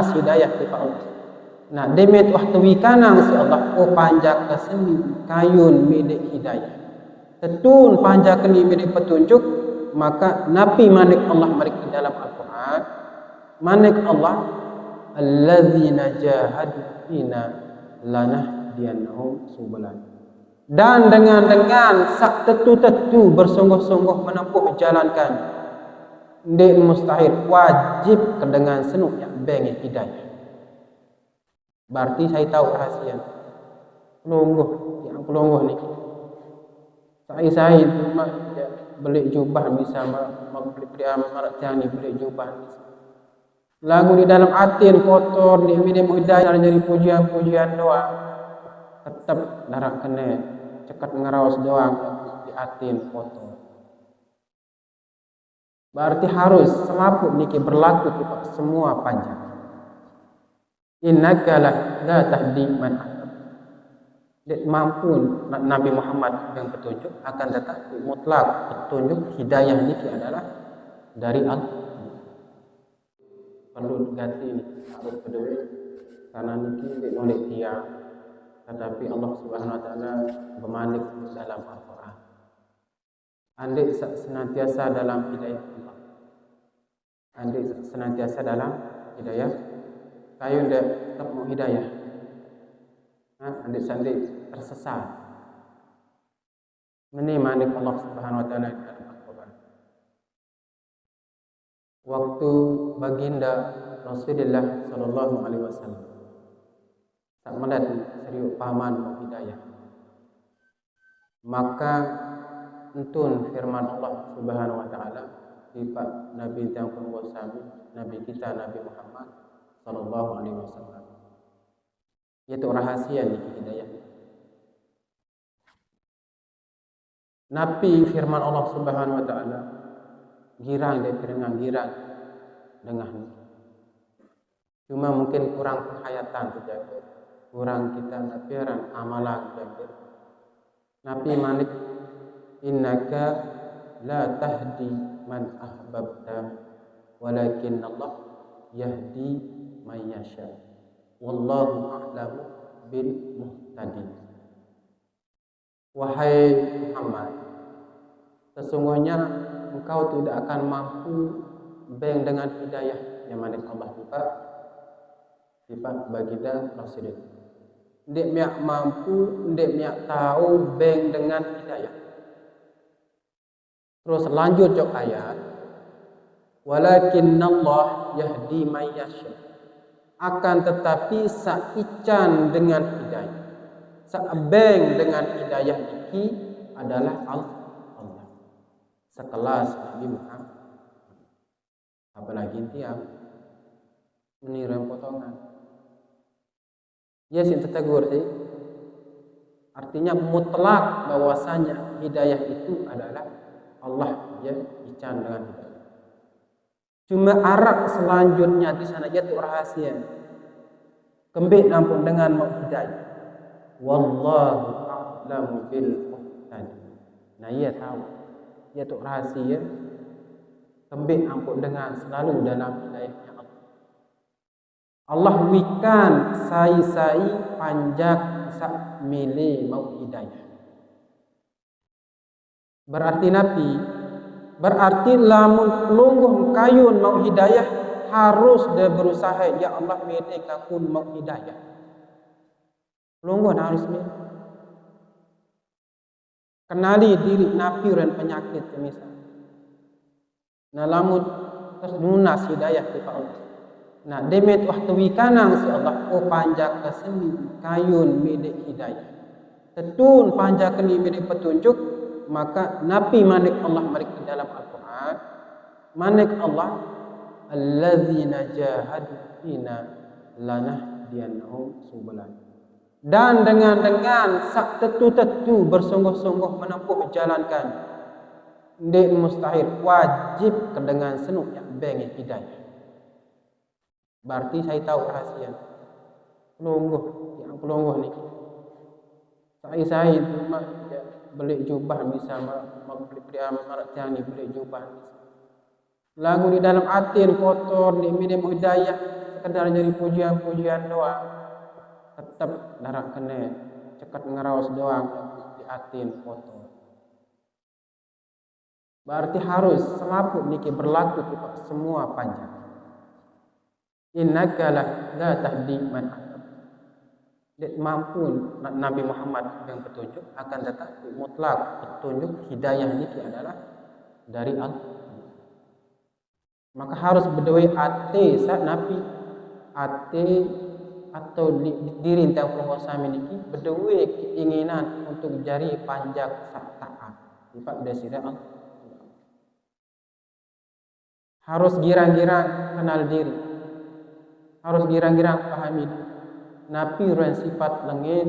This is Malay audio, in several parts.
nunas hidayah ti pa Allah. Nah, demet waktu wikanang si Allah panjak keseni kayun milik hidayah. Tetun panjak keni milik petunjuk, maka napi manik Allah marik di dalam Al-Quran. Manik Allah, alladzina jahadu fina lanahdiyannahum subulana. Dan dengan sak tetu bersungguh-sungguh menempuh jalankan, ndek mustahil wajib dengan senuk yang bengi hidayah. Berarti saya tahu rahasia. Yang pelungguh ni. Saya itu beli jubah bisa beli maratiani beli jubah. Lagu di dalam atin kotor di minim hidayah dari pujian-pujian doa. Tetap darah kena cekat ngerawas doang di atin kotor. Berarti harus selaput niki berlaku kepada semua panjang. Innaka la tahdi man ahbab. Mampu Nabi Muhammad yang petunjuk, akan tetapi mutlak petunjuk hidayah niki adalah dari Allah. Perlu ganti harus kedua karena niki oleh dia, tetapi Allah Subhanahu wa taala bermanik dalam Al-Qur'an. Andai senantiasa dalam hidayah Allah. Andai senantiasa dalam hidayah, kayu ndak tetap mau hidayah. Andai sandi tersesat. Ini manik Allah Subhanahu wa taala dalam Al-Qur'an. Waktu baginda Rasulullah sallallahu alaihi wasallam tak melihat serius pahaman hidayah, maka entun firman Allah Subhanahu wa taala sifat Nabi yang penguasa Nabi kita Nabi Muhammad sallallahu alaihi wasallam. Yaitu rahasia ni hidayah. Nabi firman Allah Subhanahu wa taala girang dengan cuma mungkin kurang penghayatan terjaga, kurang kita nafiran amalan terjaga. Nabi manik innaka la tahdi man ahbabta walakin Allah yahdi man yasha wallahu a'lamu bil muhtadin. Wahai Muhammad, sesungguhnya engkau tidak akan mampu dengan hidayah yang manik Allah sifat baginda Rasulullah. Ndek miak mampu, ndek miak tahu dengan hidayah. Terus lanjut jok ayat, walakin Allah yahdi man yasha. Akan tetapi saican dengan hidayah, sabeng dengan hidayah iki adalah Allah. Sekelas Nabi Muhammad. Apalagi tiap meniru potongan. Ya sih tegur sih. Artinya mutlak bahwasanya hidayah itu adalah Allah ya ican dengan hidayah. Cuma arak selanjutnya di sana yaitu rahasia. Kembali nampun dengan mau hidayah. Wallahu a'lamu bil muhtadin. Nah ia tahu yaitu rahasia. Kembali nampun dengan selalu dalam hidayahnya Allah. Allah wikan sai panjak sak milih mau hidayah. Berarti lamun pelungguh kayun mau hidayah harus dia berusaha ya Allah milih kakun mau hidayah. Pelungguh harus milih. Kenali diri napi dan penyakit misal. Nah lamun terus nunas hidayah kepada Allah. Nah demet waktu wikanang si Allah panjak keseni kayun milik hidayah. Tetun panjak keni milik petunjuk, maka napi manik Allah marik di dalam Al-Quran. Manik Allah, alladzina jahadu fina lanahdiyannahum subulana. Dan dengan sak tetu bersungguh-sungguh menempuh jalankan, ndek mustahil wajib dengan senuk yang bengi hidayah. Berarti saya tahu rahasia. Pelungguh ni. Saya itu beli jubah bisa beli maratiani beli jubah. Lagu di dalam atin kotor di minim hidayah sekedar jadi pujian-pujian doang, tetap darah kena cekat ngerawas doang di atin foto. Berarti harus selaput niki berlaku kepada semua panjang. Innaka la tahdi man ahbabta. Mampu Nabi Muhammad yang petunjuk, akan tetapi mutlak petunjuk hidayah niki adalah dari Allah. Maka harus berdua ate saat Nabi ate atau diri tentang penguasa niki berdua keinginan untuk jari panjang saat taat. Sifat desire Allah. Harus girang-girang kenal diri. Harus girang-girang pahami diri. Nabi ruang sifat lengit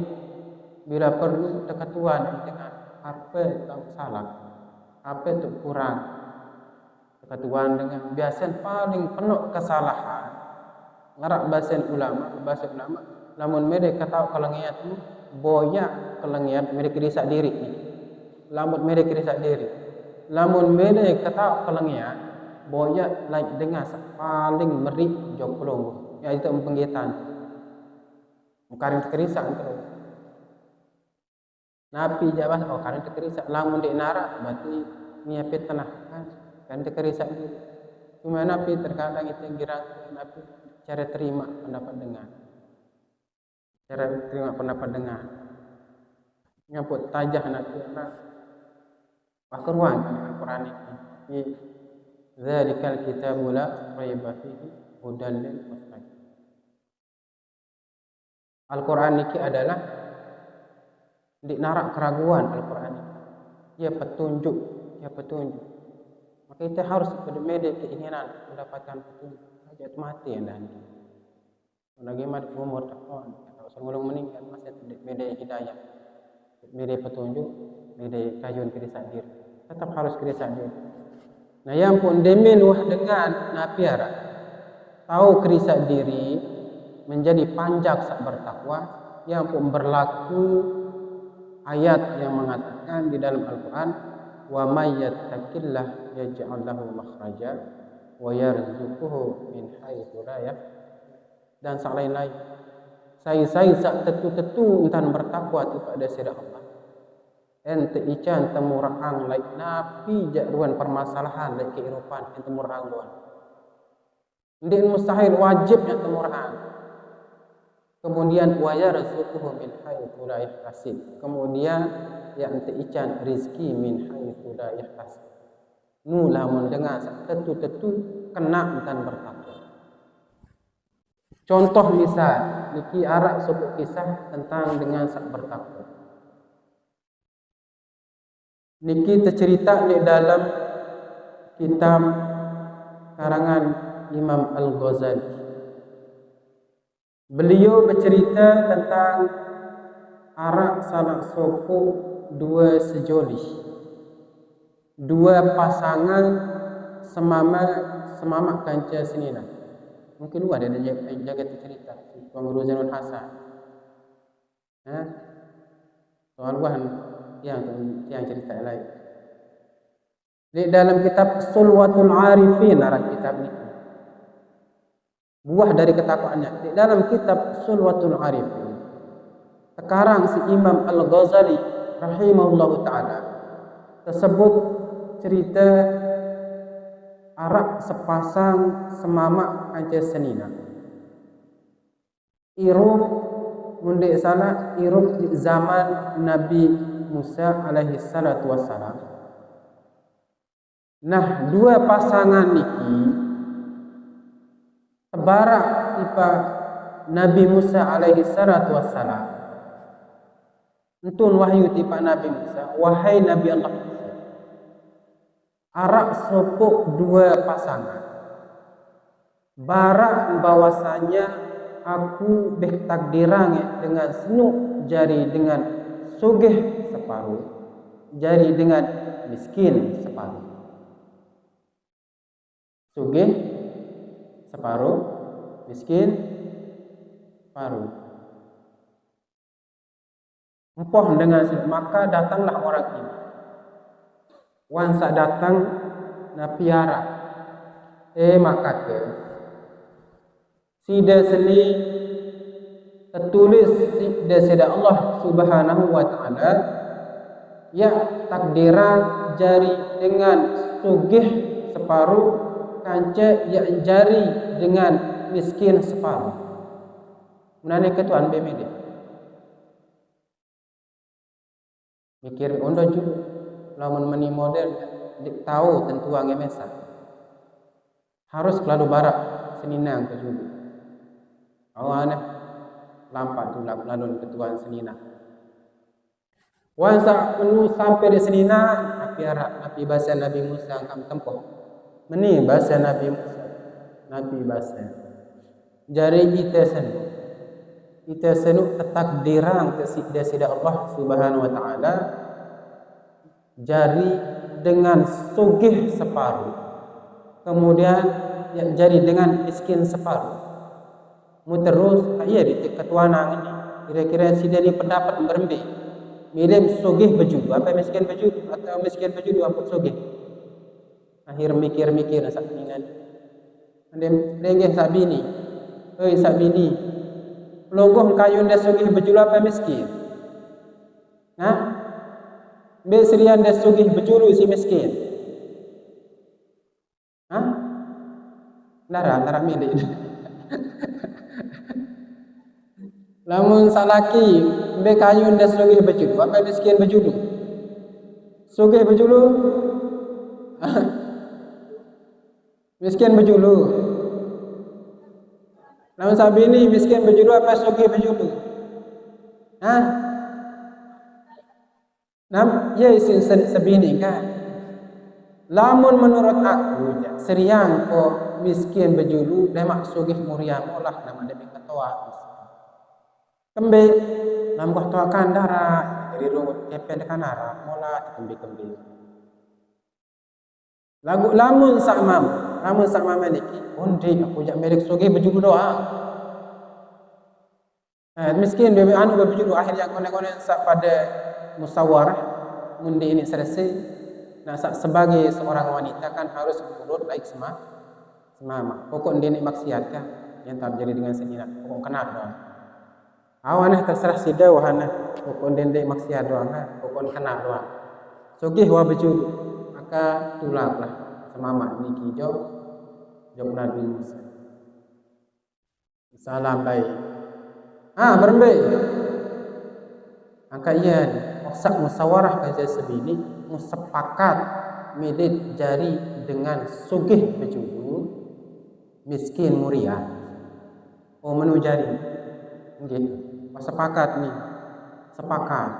bila perlu tekatuan dengan apa yang salah, apa itu kurang. Tekatuan dengan biasa paling penuh kesalahan. Ngarak bahasa ulama, namun mereka tahu kelengiat itu boyak kelengiat mereka risak diri. Lamun mereka risak diri. Lamun mereka tahu kelengiat boyak like dengan paling merik joklong, yaitu penggiatan. Bukan terisak terus. Nabi jawab, oh karena terisak. Lamun di nara, berarti niapit tanah kan terisak diri. Cuma Nabi terkadang itu girang Nabi cara terima pendapat dengar. Cara terima pendapat dengar. Nyambut tajah Nabi Al-Quran Al-Quran ini. Zalikal kitabu la raiba fihi hudan lil muttaqin. Al-Quran ini adalah di narak keraguan Al-Quran ini. Dia petunjuk. Maka kita harus bermedia keinginan mendapatkan petunjuk. Hajat mati yang dah ini. Bagaimana umur takwan. Kalau sebelum meninggal masih media hidayah. Media petunjuk. Media kajuan kirisan diri. Tetap harus kirisan diri. Nah yang pun demen wah dengan napiara. Tahu kirisan diri. Menjadi panjang saat bertakwa yang pun berlaku ayat yang mengatakan di dalam Al-Quran wa may yattaqillah yaj'al lahu makhraja wa yarzuquhu min haitsu la yahtasib, dan lain-lain. Saya sak tetu entan bertakwa kepada sira Allah. Ente ican temurang lain napi jaruan permasalahan lain kehidupan ente temurang doan. Ndin mustahil wajib yang temurang. Kemudian wa yarzuquhu min haitsu la yahtasib. Kemudian yang ican rezeki min haitsu la yahtasib. Nu lamun dengar tetu kena dan bertakwa. Contoh misal niki arak suku kisah tentang dengan sak bertakwa. Niki tercerita di dalam kitab karangan Imam Al-Ghazali. Beliau bercerita tentang arak salah suku dua sejoli, dua pasangan semama kanca senina. Mungkin lu ada jaga cerita Tuan Guru Zainul Hasan. Soal bahan yang cerita lain. Di dalam kitab Sulwatul Arifin arah kitab ini. Buah dari ketakwaannya. Di dalam kitab Sulwatul Arifin. Sekarang si Imam Al-Ghazali rahimahullah ta'ala tersebut cerita arak sepasang semama anca senina. Irup mundik salah irup di zaman Nabi Musa alaihi salatu wassalam. Nah, dua pasangan niki tebarak tiba Nabi Musa alaihi salatu wassalam. Entun wahyu tiba Nabi Musa, wahai Nabi Allah Musa, arak sopok dua pasangan. Barak bahwasanya aku bertakdirang dengan senuk jari dengan sugih separuh, jari dengan miskin separuh. Sugih separuh, miskin separuh. Empoh dengan maka datanglah orang ini. Wansa datang na piara. Maka ke sida seni tertulis sida Allah Subhanahu wa taala ya takdiran jari dengan sugih separuh kanca ya jari dengan miskin separuh. Menane ketuan BMD. Mikir ondo juga lamun meni model tahu tentu angemesa. Harus keladu barak seninang ke juga. Awane lampat tu lalu ketuan senina. Wansa menu sampai di senina api arak api bahasa Nabi Musa kam tempoh. Meni bahasa Nabi Musa. Nabi bahasa. Jari kita senu takdirang sida Allah Subhanahu wa taala jari dengan sugih separuh. Kemudian ya jari dengan miskin separuh. Mu terus iya di ketuanang ini kira-kira sida ni pendapat berembe. Milih sugih bejudu apa miskin bejudu atau miskin bejudu apa sugih. Akhir mikir-mikir sakninan. Andem renggeh sabini. Oi sabini. Pelonggoh kayu nda sugih bejudu apa miskin? Nah, be serian nda sugih bejudu si miskin. Hah? Nara milih. Lamun salaki be kayu nda sugih bejudu apa miskin bejudu? Sugih bejudu. Miskin bejudu. Lamun sabini miskin bejudu apa sugih bejudu? Hah? Nam ya isin sabini kan. Lamun menurut aku seriang ko miskin bejudu demak sugih muriam olah nama demi ketua. Kembe lam ketua kandara jadi rungut kepen kanara mola kembe. Lagu lamun sakmam niki undi aku jak merek sugih bejudu doa. Miskin bebe anu bejudu akhirnya konek-konek sak pada musyawarah mundi ini selesai. Nah sebagai seorang wanita kan harus menurut baik semama. Pokok ndene maksiat kan yang tak jadi dengan senina. Pokok kena doang. Awanah terserah sida wahana. Pokok ndene maksiat doang kan. Pokok kena doang. Sugih wa bejudu. Maka tulaklah semama niki jauh Nabi Musa. Salam baik. Berembe. Angka iya masak musawarah kaja sebini musepakat milit jari dengan sugih bejudu miskin muria. Menu jari. Nggih. Sepakat nih. Sepakat.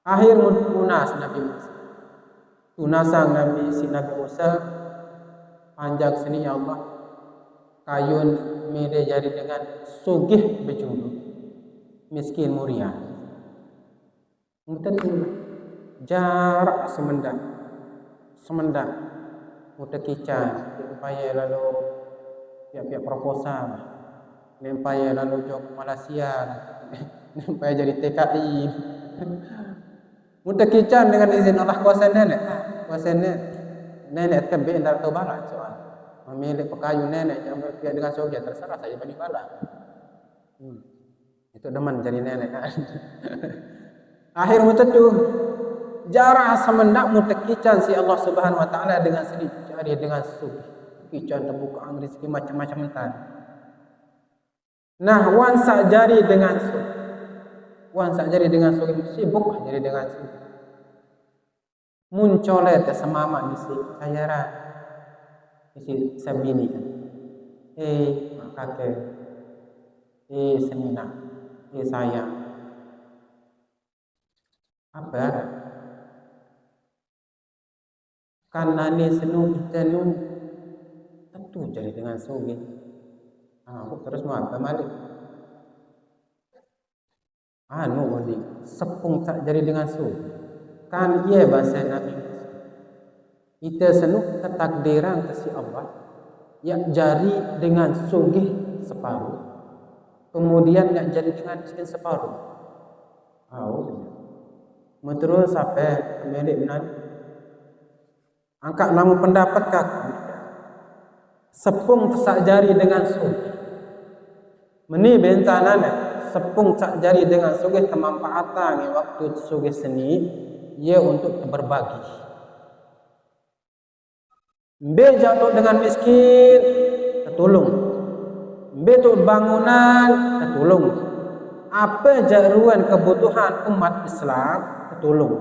Akhir munas Nabi Musa. Tunasang Nabi Musa panjang seni ya Allah kayun mede jari dengan sugih bejudu miskin muria. Mungkin jarak semendak muda kican supaya lalu pihak proposal supaya lalu jok Malaysia supaya jadi TKI muda kican dengan izin Allah kuasa nenek kan be ndar tau bala soal memilih pekayu nenek yang berpihak dengan surga terserah saja bagi bala. Itu deman jadi nenek kan. Akhir mutetu jarak semendak mutekican si Allah Subhanahu wa taala dengan sedih cari dengan sugih kican terbuka rezeki macam-macam entar. Nah wan sak jari dengan sugih sibuk jadi dengan sugih. Muncolet semama di si sayara di sabini kakek senina sayang apa karena ni senu tentu jadi dengan sugih. Aku terus mau apa malik sepung tak jadi dengan sugih. Kan ia bahasa Nabi Musa. Kita senu ketakdiran kasi Allah yang jari dengan sugih separuh. Kemudian yang jadi dengan miskin separuh. Terus sampai kembali benar. Angkat namu pendapat kak. Sepung tersak jari dengan sugih. Meni bentanana sepung cak jari dengan sugih kemanfaatan waktu sugih seni ia untuk berbagi. Mbe jatuh dengan miskin, tertolong. Mbe tu bangunan, tertolong. Apa jaruan kebutuhan umat Islam, tertolong.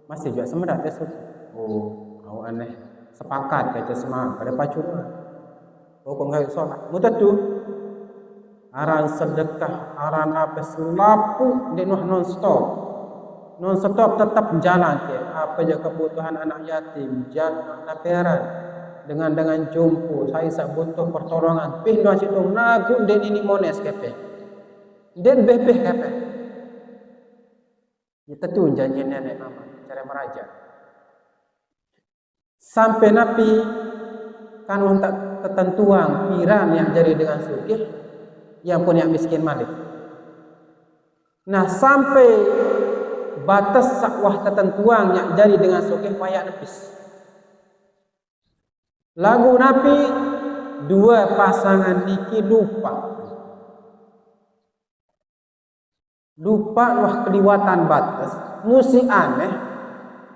Masih juga semedat ya sudah. Oh, kau aneh. Sepakat kata semua pada pacuran. Oh, kau enggak solat. Mudah tu. Aran sedekah, aran apa selapu di non stop. Non stop tetap jalan ke. Apa je kebutuhan anak yatim, jangan naperan dengan jumpu. Saya butuh pertolongan. Pih doa situ nagu den ini mones kepe. Den bebeh kepe. Itu tu janji nenek mama cara meraja. Sampai napi kan untuk ketentuan piran yang jadi dengan sugih yang pun yang miskin malik. Nah sampai batas sakwah ketentuan yang jadi dengan sugih payah nepis. Lagu napi dua pasangan niki lupa wah keliwatan batas musi aneh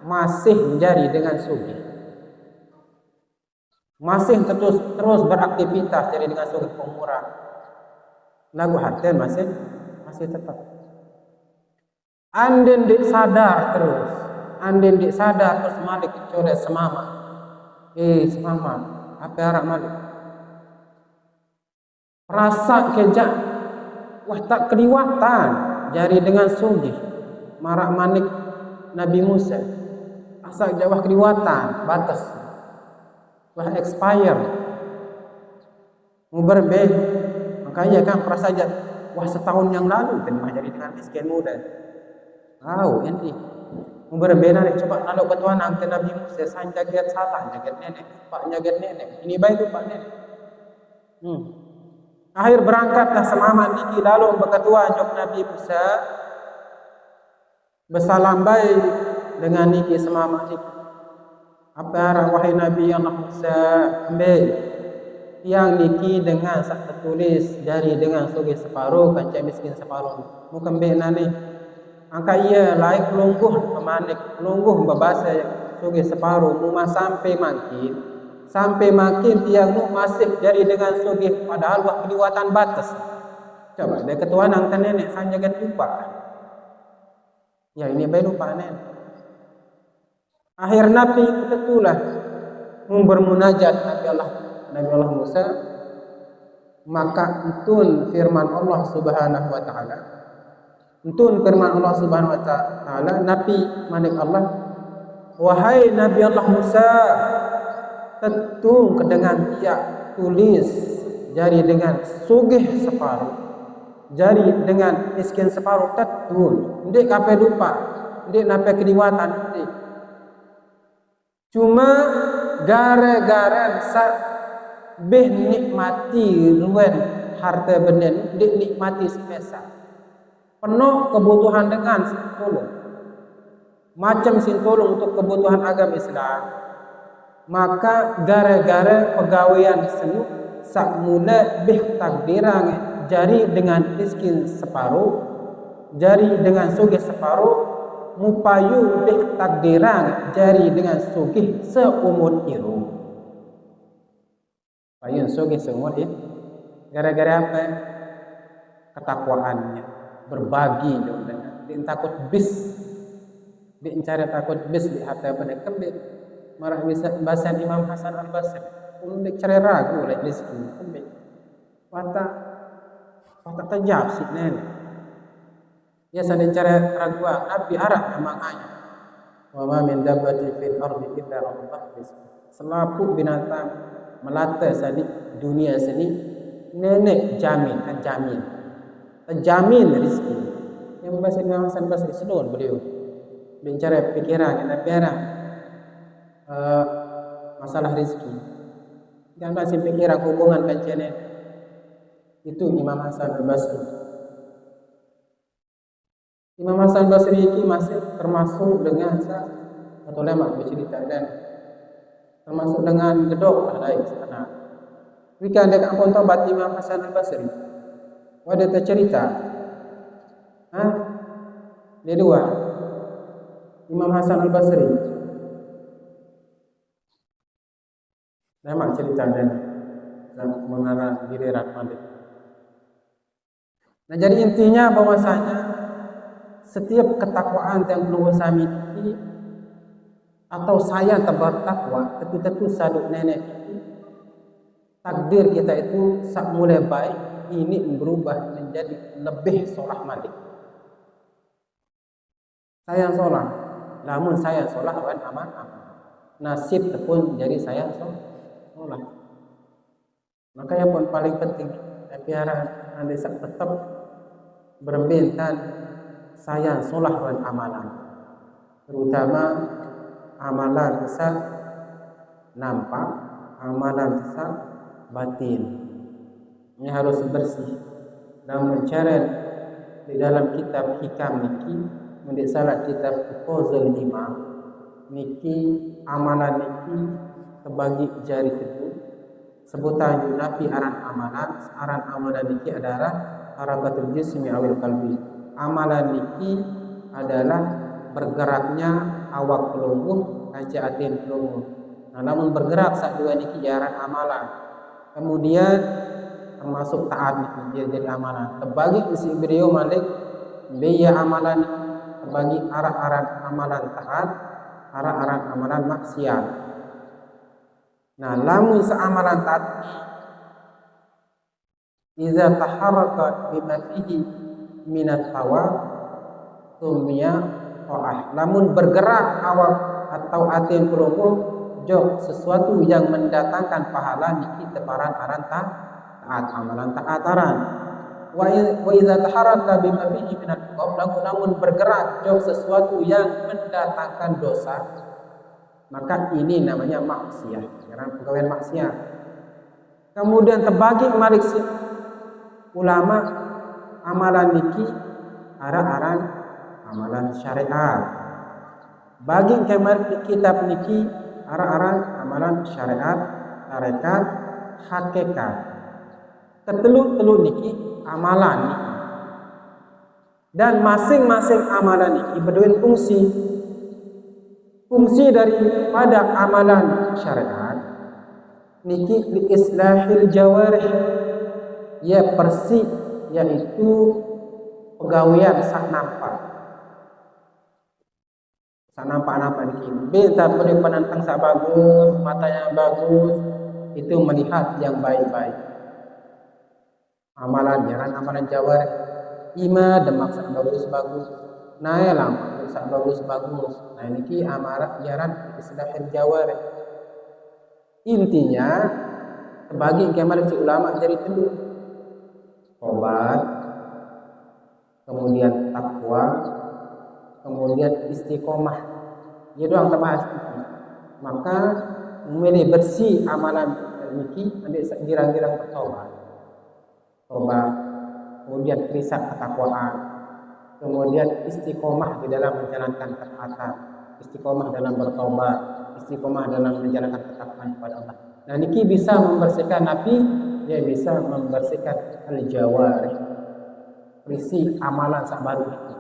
masih menjadi dengan sugih. Masih terus beraktivitas jadi dengan sugih pemurah. Lagu hati masih tetap. Anden dik sadar terus malik coret semama. Semama, apa arak malik? Rasa kejak, wah tak keliwatan, jari dengan sugih. Marak manik Nabi Musa, asal jawah keliwatan, batas. Wah expire. Mau berbeh, makanya kan prasaja, wah setahun yang lalu kan jadi dengan miskin muda. Enti. Mau berbeda nih, coba lalu ketuan angke Nabi Musa, sang jagat salah, jagat nenek, pak jagat nenek. Ini baik tu pak nenek. Akhir berangkatlah semaman niki lalu berketua jok Nabi Musa bersalam baik dengan niki semaman niki. Apa arah wahai Nabi Allah Musa ambil yang niki dengan sak tertulis dari dengan sugih separuh kancak miskin separuh. Muka ambil nani. Angka ia laik lungguh pemanik lungguh berbahasa sugih separuh muma sampai makin tiang nu masih jadi dengan sugih padahal wah keliwatan batas. Coba dia ketua nang nenek sang jagat lupa. Ya ini baik lupa nenek. Akhir Nabi betulah bermunajat Nabi Allah Musa, maka entun firman Allah Subhanahu wa taala. Entun firman Allah Subhanahu wa taala Nabi manik Allah, wahai Nabi Allah Musa, tetung kedengan tiak tulis jari dengan sugih separuh, jari dengan miskin separuh tetun. Ndik kape lupa, ndik nape keliwatan ndik. Cuma gara-gara beh nikmati ruwen harta benda ndik nikmati spesial. Penuh kebutuhan dengan sintolong. Macam sintolong untuk kebutuhan agama Islam. Maka gara-gara pegawaian seni sak mula beh takdiran jari dengan miskin separuh, jari dengan sugih separuh, mupayu beh takdiran jari dengan sugih seumur hidup. Payun sugih seumur hidup. Gara-gara apa? Ketakwaannya, berbagi dengan dia takut bis, dia mencari takut bis di hati pada kembali. Marah bisa bahasa Imam Hasan Al-Basri. Untuk cari ragu lagi rezeki kembali. Wata tajab si nenek. Ya sedang cari ragu Nabi Arab makanya. Wa ma min dabbatin fil ardi illa Allah rizqu. Selapu binatang melata sani dunia sini nenek jamin terjamin rezeki. Yang bahasa Imam Hasan Al-Basri sedon beliau. Bicara pikiran Nabi Arab. Masalah rezeki. Jangan masih pikir hubungan kancane. Itu Imam Hasan Al-Basri. Imam Hasan Al-Basri ini masih termasuk dengan satu lama bercerita dan termasuk dengan gedok ada sana. Jika ada kampung tobat Imam Hasan Al-Basri. Wadah cerita. Dia dua. Imam Hasan Al Basri. Memang cerita dan mengarah diri Malik. Nah, jadi intinya bahwasanya setiap ketakwaan yang perlu saya miliki atau saya bertakwa ketika itu saduk nenek takdir kita itu sak mulai baik ini berubah menjadi lebih solah Malik. Saya solah, namun saya solah wan aman. Nasib pun jadi saya solah. Maka yang pun paling penting biar anda tetap berbintan saya solah wan amalan, terutama amalan besar nampak, amalan besar batin. Ini harus bersih dan mencari di dalam kitab hikam niki, mendik salah kitab Fuzul Imam niki, amalan niki terbagi jari kedua. Sebutan Nabi aran amalan niki adalah harakatul jismi awil qalbi. Amalan niki adalah bergeraknya awak pelungguh kaca atin pelungguh. Nah, namun bergerak saat dua niki aran amalan. Kemudian termasuk taat niki jadi amalan. Terbagi isi beliau Malik biya amalan terbagi arah-arah amalan taat, arah-arah amalan maksiat. Nah, lamun seamalan taat iza taharaka bima fihi minat hawa sumia ta'ah. Namun bergerak awak atau atin pelungguh jok sesuatu yang mendatangkan pahala niki teparan aran taat amalan taataran. Wa iza taharaka bima fihi minat hawa namun bergerak jok sesuatu yang mendatangkan dosa, maka ini namanya maksiat, karena pegawai maksiat. Kemudian terbagi Malik ulama amalan niki arah-arah amalan syariat. Bagi kemarin kitab niki arah-arah amalan syariat, tarekat, hakikat. Ketelu-telu niki amalan niki. Dan masing-masing amalan niki berdua fungsi. Fungsi daripada amalan syariat niki li islahil jawarih, ya bersih, yaitu pegawaian sak nampak niki. Beta boleh penantang sak bagus, matanya bagus, itu melihat yang baik-baik. Amalan jalan amalan jawarih, ima demak sak bagus-bagus, naik lampu sak bagus-bagus. Nah niki amarat jaran islahil jawarih. Intinya terbagi kemarin ulama jadi telu. Tobat, kemudian takwa, kemudian istiqomah. Dia doang terbahas. Maka mulai bersih amalan niki nanti girang-girang bertobat. Tobat, kemudian krisak ketakwaan, kemudian istiqomah di dalam menjalankan ketaatan, istiqomah dalam bertobat, istiqomah dalam menjalankan ketakwaan kepada Allah. Nah niki bisa membersihkan Nabi, dia bisa membersihkan al-jawarih, berisi amalan sak baru itu.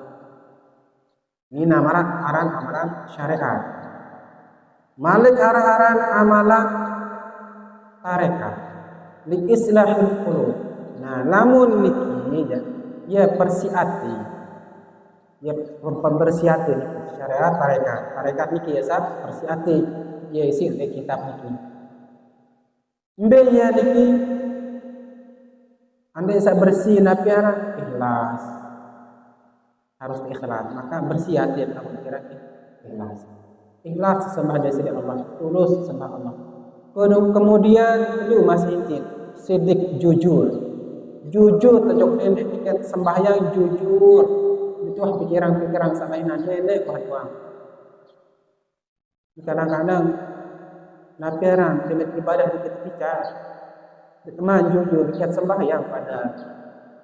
Ini namaran aran amalan syariat. Malik aran amalan tarekat li islahil qulub. Nah, lamun niki ya bersih hati. Ya pembersih hati syariat tarekat. Tarekat niki ya sah bersih hati. Ya isi di kitab niki. Mbe ya niki anda bisa bersih napiara ikhlas, harus ikhlas. Maka bersih hati yang kamu kira ikhlas. Ikhlas sembah dari Allah, tulus sembah Allah. Kemudian itu masih inti sidik jujur terjok nenek sembahyang jujur itu pikiran sama nenek kuat. Kadang-kadang napiaran dengan ibadah ketika teman jujur lihat sembahyang pada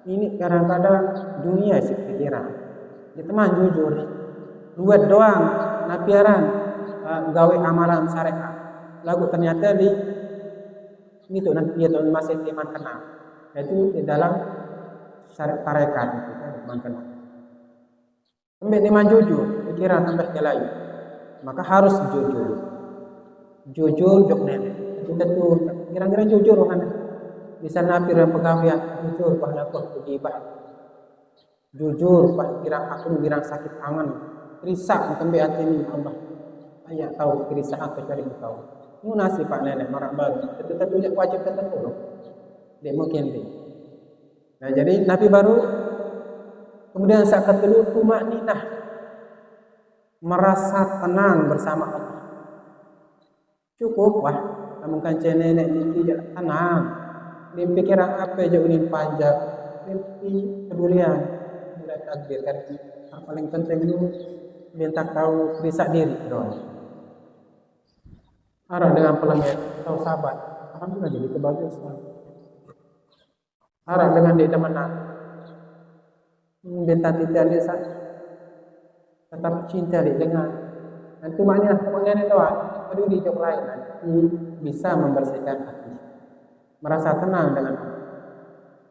ini kadang-kadang dunia sih pikiran teman jujur luat doang napiaran gawe amalan syariat lagu ternyata ini tuh nanti dia tuh masih iman kena, yaitu di dalam syariat tarekat itu kan mangkan. Sampai ni jujur, pikiran sampai ke lain. Maka harus jujur. Jujur jok nenek. Kita tuh kira-kira jujur kan. Bisa napi dan pegawai jujur pada aku gibah. Jujur pada kira aku bilang sakit angan. Risak sampai hati ini Allah. Ayah tahu kisah apa cari tahu. Ini nasib pak nenek marah baru. Tentu wajib tertentu. Dia mungkin dia. Nah jadi Nabi baru kemudian saat kedua tumakninah, merasa tenang bersama Allah. Cukup wah, namun kancing nenek ini tenang. Dia pikiran apa je unin panjang, mimpi kedulian, mulai takbir kan. Yang paling penting itu minta tahu bisa diri doang. Arah dengan pelengket, tahu sabar. Alhamdulillah jadi kebahagiaan. Arah dengan dia menang. Bintang titik dia tetap cinta dia dengan. Nanti maknanya kemudian itu peduli jauh lain nanti bisa membersihkan hati, merasa tenang dengan Allah.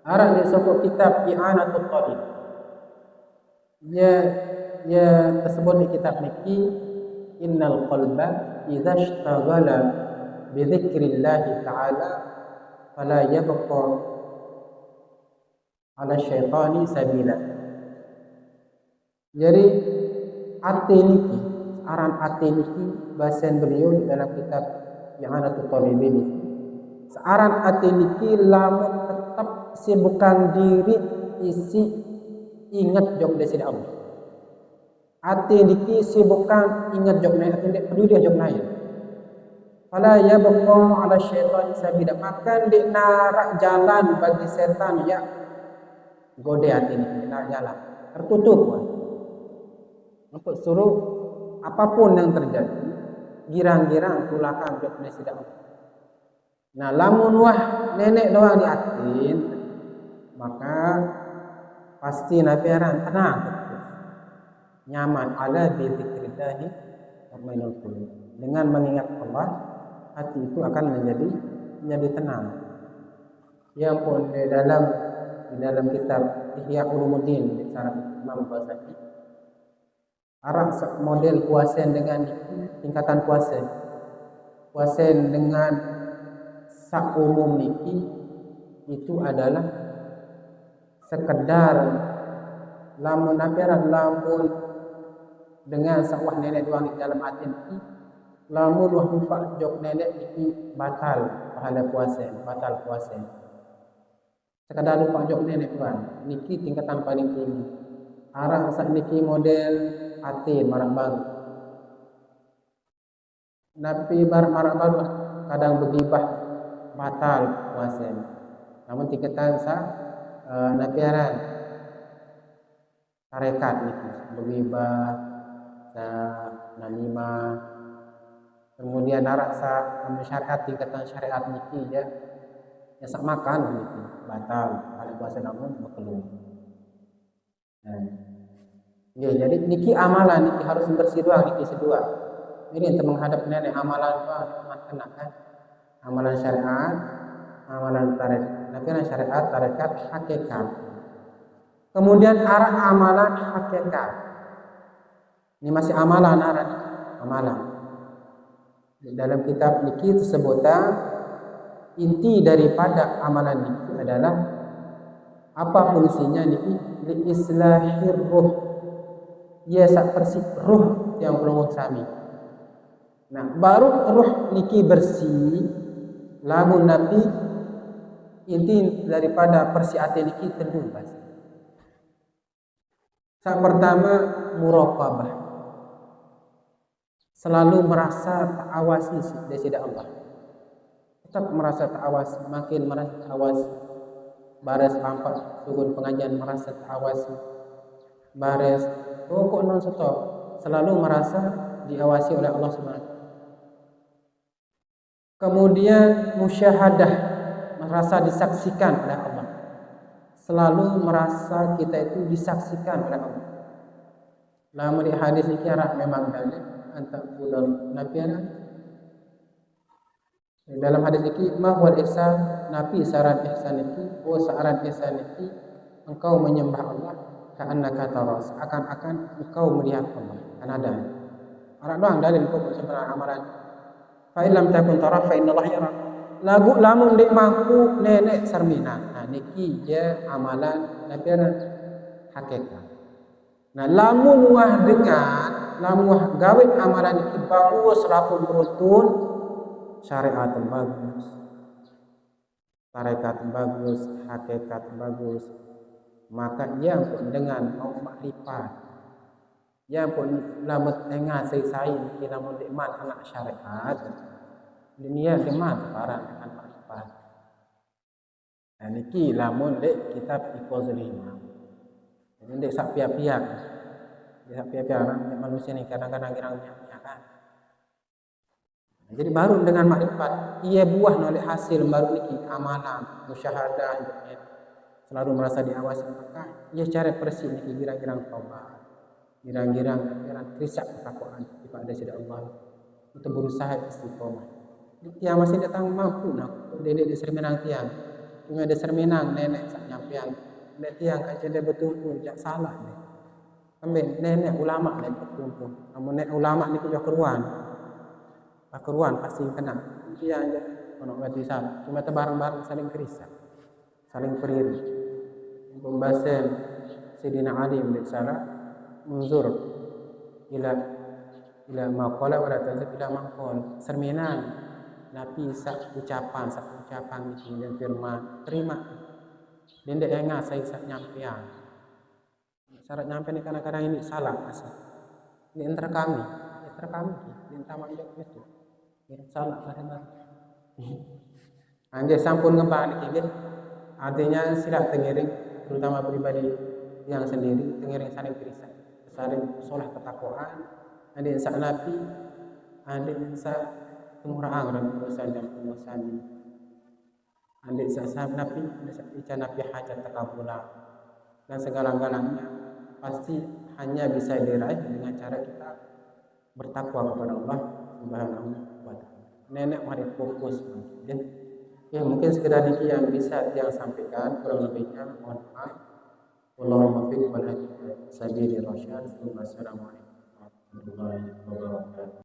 Arah dia sebut kitab I'anatul Talib. Dia tersebut di kitab niki innal qalba idza ishtaghala bi dzikrillah ta'ala fala yabqa ala syaitani sabila. Jadi ati niki, aran ati niki bahasan beliau dalam kitab I'anatul Talib ini. Searan ati niki lamun tetap sibukkan diri isi ingat jog dari Allah. Ati niki sibukkan ingat jog lain, ati ndik peduli jog lain. Fala yabqa ala syaitan sabila, maka ndik narak jalan bagi setan ya gode hati niki, narak jalan tertutup. Untuk suruh apapun yang terjadi, girang-girang tulakan jog dari Allah. Nah, lamun wah nenek doang diatin, maka pasti Nabi aran tenang, nyaman ala bi dzikrillah tatma'innul qulub. Dengan mengingat Allah, hati itu akan menjadi tenang. Yang pun di dalam kitab Ihya Ulumuddin di syarah Imam Ghazali, arah model puasen dengan tingkatan puasen dengan sak umum niki itu adalah sekedar lamun nabiran lamun dengan sawah nenek doang di dalam hati niki, lamun wah lupa jok nenek niki batal pahala puasa. Sekedar lupa jok nenek doang niki tingkatan paling tinggi. Arah sak niki model hati marak baru. Nabi marak baru kadang begibah batal puasa. Namun tingkatan Nabi aran tarekat niki begibah namimah. Kemudian narak syariat tingkatan syariat niki ya sak makan niki batal pada puasa namun bekelum. Ya, jadi niki amalan niki harus bersih doang niki sedua. Ini untuk menghadap nenek amalan doang kena kan. Amalan syariat, amalan tarekat. Nanti syariat, tarekat, hakikat. Kemudian arah amalan hakikat. Ini masih amalan arah amalan. Di dalam kitab niki tersebutnya inti daripada amalan niki adalah apa fungsinya niki li islahir ruh. Ya sak persih ruh yang pelongo sami. Nah, baru ruh niki bersih lamun Nabi inti daripada persih ati niki terbebas. Yang pertama muraqabah. Selalu merasa terawasi dari Allah. Tetap merasa terawasi, makin merasa terawasi. Baris lampat turun pengajian merasa terawasi. Baris pokok non stop selalu merasa diawasi oleh Allah Subhanahu. Kemudian musyahadah, merasa disaksikan oleh Allah. Selalu merasa kita itu disaksikan oleh Allah. Lamun di hadis ini memang dalil antak bulan Nabi dalam hadis ini ma huwal ihsan nabi saran ihsan iki saran ihsan iki engkau menyembah Allah ka'annaka tara, seakan-akan engkau melihat Allah. Kan ada. Anak doang dalil kok sebenarnya amalan. Fa illam takun tara fa innallaha yara. Lagu lamun dek mampu nenek sarmina. Nah niki je amalan nabiana hakikat. Nah lamun wah dengan lamun wah gawe amalan iki bagus rapun beruntun syariat bagus. Tarekat bagus, hakikat bagus. Maka ia pun dengan mau makrifat. Ia pun lamun tengah selesai kita mau nikmat anak syariat. Dunia demat para dengan makrifat. Dan niki lamun dek kitab Iqazul Himam. Jadi dek sak piak-piak. Dek piak-piak manusia ni kadang-kadang kirang piak kan. Jadi baru dengan makrifat ia buah oleh hasil baru niki amalan musyahadah selalu merasa diawasi maka ia cara bersih niki girang-girang taubat girang-girang krisak ketakwaan kepada sida Allah untuk berusaha istiqomah. Tiang masih datang mampu nak dedek di sermenang tiang cuma di sermenang nenek sak nyampian nenek tiang aja dia betul jak salah ni ambil nenek ulama ni betul namun nenek ulama ni kuliah keruan pasti kena dia aja ono berarti salah cuma bareng-bareng saling krisak saling periri pembahasan Sayyidina Ali bin Salah munzur ila maqala wa la tazid ila maqal sermenang nabi sak ucapan iki dan firman terima dendek yang saya sak nyampian syarat nyampian ni kadang-kadang ini salah asal ini antara kami di antara itu salah karena anjir sampun ngembang iki artinya sila tengiring terutama pribadi yang sendiri tengiring saling krisak saling solah ketakwaan ada yang sak nabi ada yang sak temuraan dan urusan dan pengurusan ada yang sak nabi ada sak ica nabi hajat takabula dan segala-galanya pasti hanya bisa diraih dengan cara kita bertakwa kepada Allah Subhanahu wa taala. Nenek mari fokus mungkin. Ya mungkin sekedar ini yang bisa yang sampaikan kurang lebihnya mohon maaf. Wallahumma fiq wal hadi sabili rasyad. Wassalamualaikum warahmatullahi wabarakatuh.